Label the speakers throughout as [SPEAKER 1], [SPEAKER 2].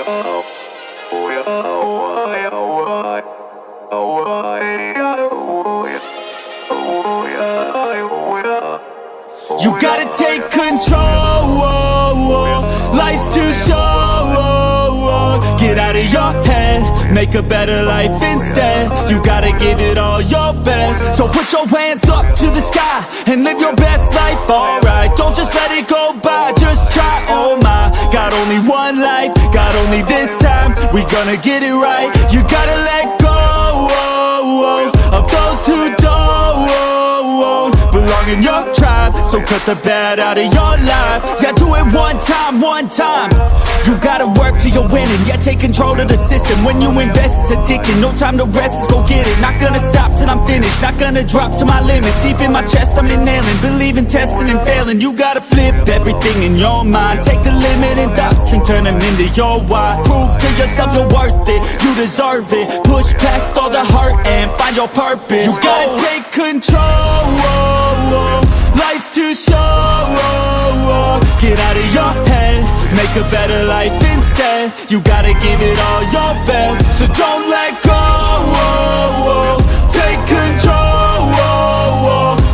[SPEAKER 1] You gotta take control, life's too short. Get out of your head, make a better life instead. You gotta give it all your best. So put your hands up to the sky and live your best life, alright. Don't just let it go by, just try, oh my. Got only one life, got only this time. We gonna get it right. You gotta let go of those who don't belong in your tribe. So cut the bad out of your life. Yeah, do it one time, one time. You gotta work till you're winning. Yeah, take control of the system. When you invest, it's addicting. No time to rest, let's go get it. Not gonna stop till I'm finished. Not gonna drop to my limits. Deep in my chest, I'm inhaling. Believe in testing and failing. You gotta flip everything in your mind. Take the limiting thoughts and turn them into your why. Prove to yourself you're worth it. You deserve it. Push past all the hurt and find your purpose. You gotta take control. Life's too short. Get out of your head, make a better life instead. You gotta give it all your best. So don't let go. Take control.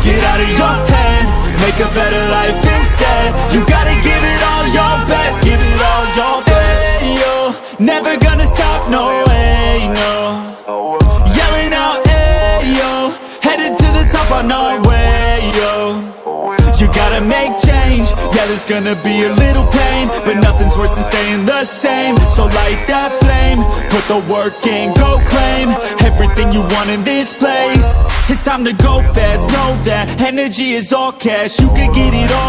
[SPEAKER 1] Get out of your head, make a better life instead. You gotta give it all your best. Give it all your best. Hey, yo, never gonna stop, no way, no. Yelling out, hey, yo, headed to the top on our way, yo. You gotta make change, yeah, there's gonna be a little pain, but nothing's worse than staying the same. So light that flame, put the work in, go claim everything you want in this place. It's time to go fast, know that energy is all cash. You can get it all